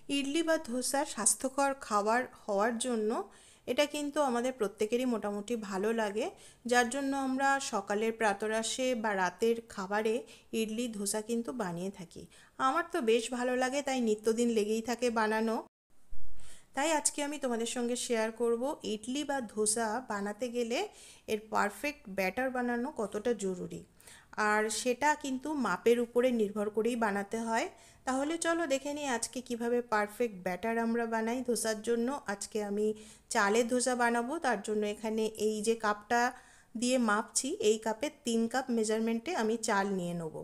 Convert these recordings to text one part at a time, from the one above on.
ইডলি বা ধোসা স্বাস্থ্যকর খাবার হওয়ার জন্য এটা কিন্তু আমাদের প্রত্যেকেরই মোটামুটি ভালো লাগে, যার জন্য আমরা সকালের প্রাতরাশে বা রাতের খাবারে ইডলি ধোসা কিন্তু বানিয়ে থাকি। আমার তো বেশ ভালো লাগে, তাই নিত্যদিন লেগেই থাকে বানানো। তাই আজকে আমি তোমাদের সঙ্গে শেয়ার করব ইডলি বা ধোসা বানাতে গেলে এর পারফেক্ট ব্যাটার বানানো কতটা জরুরি। আর সেটা কিন্তু মাপের উপরে নির্ভর করেই বানাতে হয়। তাহলে চলো দেখে নিই আজকে কিভাবে পারফেক্ট ব্যাটার আমরা বানাই ধোসার জন্য। আজকে আমি চালের ধোসা বানাবো, তার জন্য এখানে এই যে কাপটা দিয়ে মাপছি, এই কাপের 3 কাপ মেজারমেন্টে আমি চাল নিয়ে নেব।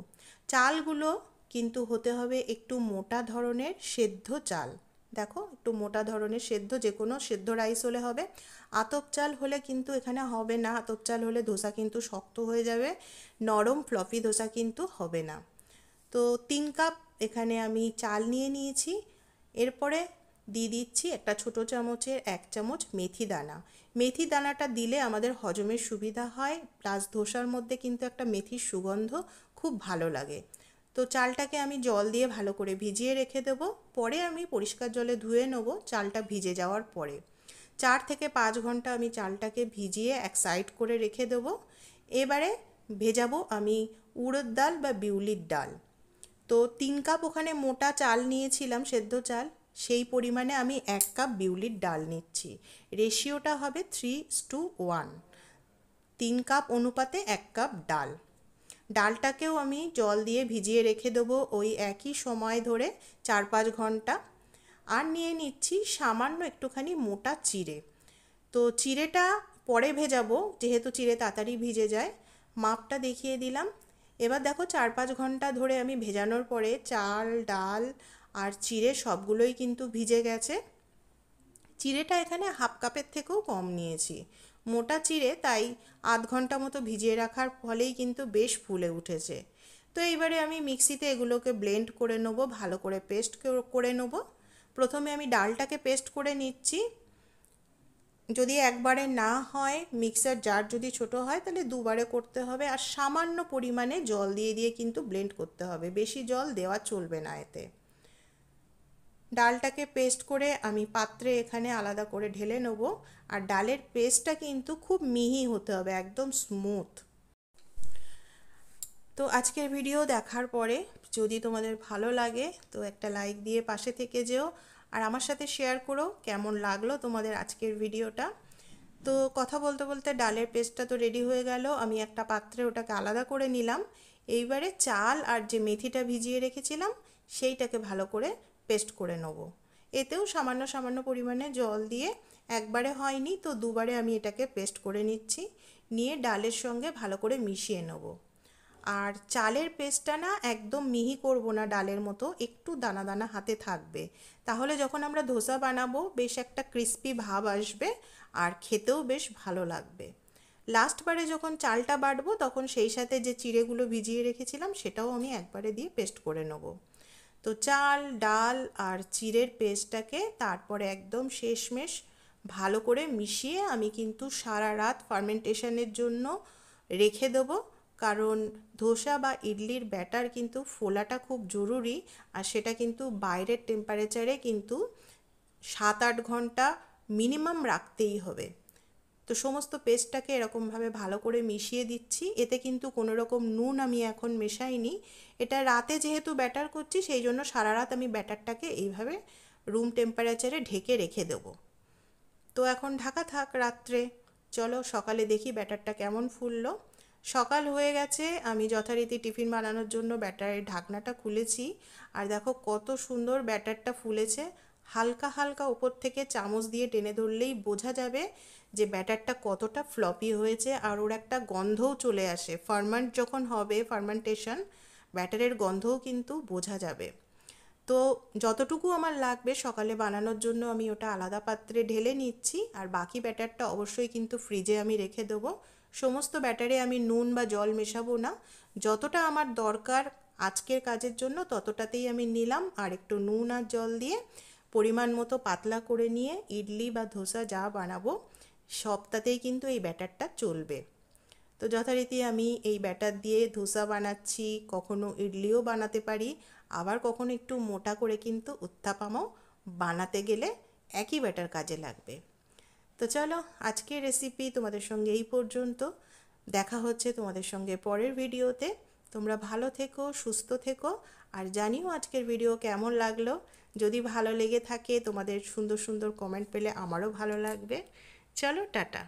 চালগুলো কিন্তু হতে হবে একটু মোটা ধরনের সেদ্ধ চাল। দেখো, একটু মোটা ধরনের সেদ্ধ, যে কোনো সেদ্ধ রাইস হলে হবে। আতপ চাল হলে কিন্তু এখানে হবে না, আতপ চাল হলে ধোসা কিন্তু শক্ত হয়ে যাবে, নরম ফ্লফি ধোসা কিন্তু হবে না। তো 3 কাপ এখানে আমি চাল নিয়ে নিয়েছি। এরপরে দিয়ে দিচ্ছি একটা ছোটো চামচের 1 চামচ মেথি দানা। মেথি দানাটা দিলে আমাদের হজমের সুবিধা হয়, প্লাস ধোসার মধ্যে কিন্তু একটা মেথির সুগন্ধ খুব ভালো লাগে। তো চালটাকে আমি জল দিয়ে ভালো করে ভিজিয়ে রেখে দেবো, পরে আমি পরিষ্কার জলে ধুয়ে নেবো চালটা ভিজে যাওয়ার পরে। 4 থেকে 5 ঘন্টা আমি চালটাকে ভিজিয়ে এক সাইড করে রেখে দেবো। এবারে ভেজাবো আমি উড়দ ডাল বা বিউলির ডাল। তো 3 কাপ ওখানে মোটা চাল নিয়েছিলাম, সেদ্ধ চাল, সেই পরিমাণে আমি 1 কাপ বিউলির ডাল নিচ্ছি। রেশিওটা হবে 3:1। 3 কাপ অনুপাতে 1 কাপ ডাল। ডালটাকেও আমি জল দিয়ে ভিজিয়ে রেখে দেবো ওই একই সময় ধরে 4-5 ঘন্টা। আর নিয়ে নিচ্ছি সামান্য একটুখানি মোটা চিড়ে। তো চিড়েটা পরে ভেজাবো, যেহেতু চিড়ে তাড়াতাড়ি ভিজে যায়। মাপটা দেখিয়ে দিলাম। এবার দেখো 4-5 ঘন্টা ধরে আমি ভেজানোর পরে চাল, ডাল আর চিড়ে সবগুলোই কিন্তু ভিজে গেছে। চিড়েটা এখানে হাফ কাপের থেকেও কম নিয়েছি, মোটা চিড়ে, তাই আধ ঘন্টা মতো ভিজিয়ে রাখার ফলেই কিন্তু বেশ ফুলে উঠেছে। তো এইবারে আমি মিক্সিতে এগুলোকে ব্লেন্ড করে নেবো, ভালো করে পেস্ট করে নেবো। প্রথমে আমি ডালটাকে পেস্ট করে নিচ্ছি। যদি একবারে না হয়, মিক্সার জার যদি ছোট হয় তাহলে দুবারে করতে হবে, আর সামান্য পরিমাণে জল দিয়ে দিয়ে কিন্তু ব্লেন্ড করতে হবে, বেশি জল দেওয়া চলবে না এতে। ডালটাকে পেস্ট করে আমি পাত্রে এখানে আলাদা করে ঢেলে নেব। আর ডালের পেস্টটা কিন্তু খুব মিহি হতে হবে, একদম স্মুথ। তো আজকের ভিডিও দেখার পরে যদি তোমাদের ভালো লাগে তো একটা লাইক দিয়ে পাশে থেকে যেও, আর আমার সাথে শেয়ার করো কেমন লাগলো তোমাদের আজকের ভিডিওটা। তো কথা বলতে বলতে ডালের পেস্টটা তো রেডি হয়ে গেল, আমি একটা পাত্রে ওটাকে আলাদা করে নিলাম। এইবারে চাল আর যে মেথিটা ভিজিয়ে রেখেছিলাম সেইটাকে ভালো করে পেস্ট করে নেব। এতেও সামান্য সামান্য পরিমাণে জল দিয়ে, একবারে হয়নি তো দুবারে আমি এটাকে পেস্ট করে নিচ্ছি, নিয়ে ডালের সঙ্গে ভালো করে মিশিয়ে নেব। আর চালের পেস্টটা না একদম মিহি করব না, ডালের মতো একটু দানা দানা হাতে থাকবে, তাহলে যখন আমরা ধোসা বানাবো বেশ একটা ক্রিস্পি ভাব আসবে, আর খেতেও বেশ ভালো লাগবে। লাস্টবারে যখন চালটা বাটবো তখন সেই সাথে যে চিড়েগুলো ভিজিয়ে রেখেছিলাম সেটাও আমি একবারে দিয়ে পেস্ট করে নেব। তো চাল, ডাল আর চিড়ের পেস্টটাকে তারপরে একদম শেষমেশ ভালো করে মিশিয়ে আমি কিন্তু সারা রাত ফার্মেন্টেশনের জন্য রেখে দেবো। কারণ ধোসা বা ইডলির ব্যাটার কিন্তু ফোলাটা খুব জরুরি, আর সেটা কিন্তু বাইরের টেম্পারেচারে কিন্তু 7-8 ঘন্টা মিনিমাম রাখতেই হবে। তো সমস্ত পেস্টটাকে এরকমভাবে ভালো করে মিশিয়ে দিচ্ছি, এতে কিন্তু কোনো রকম নুন আমি এখন মেশাইনি। এটা রাতে যেহেতু ব্যাটার করছি সেই জন্য সারা রাত আমি ব্যাটারটাকে এইভাবে রুম টেম্পারেচারে ঢেকে রেখে দেবো। তো এখন ঢাকা থাক রাত্রে, চলো সকালে দেখি ব্যাটারটা কেমন ফুললো। সকাল হয়ে গেছে, আমি যথারীতি টিফিন বানানোর জন্য ব্যাটারের ঢাকনাটা খুলেছি, আর দেখো কত সুন্দর ব্যাটারটা ফুলেছে। হালকা হালকা ওপর থেকে চামচ দিয়ে টেনে ধরলেই বোঝা যাবে যে ব্যাটারটা কতটা ফ্লপি হয়েছে, আর ওর একটা গন্ধও চলে আসে, ফার্মেন্ট যখন হবে, ফার্মেন্টেশন, ব্যাটারের গন্ধও কিন্তু বোঝা যাবে। তো যতটুকু আমার লাগবে সকালে বানানোর জন্য আমি ওটা আলাদা পাত্রে ঢেলে নিচ্ছি, আর বাকি ব্যাটারটা অবশ্যই কিন্তু ফ্রিজে আমি রেখে দেবো। সমস্ত ব্যাটারে আমি নুন বা জল মেশাবো না, যতটা আমার দরকার আজকের কাজের জন্য ততটাতেই আমি নিলাম, আর একটু নুন আর জল দিয়ে পরিমাণ মতো পাতলা করে নিয়ে ইডলি বা ধোসা যা বানাবো সবটাতেই কিন্তু এই ব্যাটারটা চলবে। তো যথারীতি আমি এই ব্যাটার দিয়ে ধোসা বানাচ্ছি, কখনো ইডলিও বানাতে পারি, আবার কখনো একটু মোটা করে কিন্তু উত্তাপামও বানাতে গেলে একই ব্যাটার কাজে লাগবে। তো চলো, আজকের রেসিপি তোমাদের সঙ্গে এই পর্যন্ত। দেখা হচ্ছে তোমাদের সঙ্গে পরের ভিডিওতে। তোমরা ভালো থেকো, সুস্থ থেকো, আর জানিও আজকের ভিডিও কেমন লাগলো। যদি ভালো লেগে থাকে, তোমাদের সুন্দর সুন্দর কমেন্ট পেলে আমারও ভালো লাগবে। চলো, টাটা।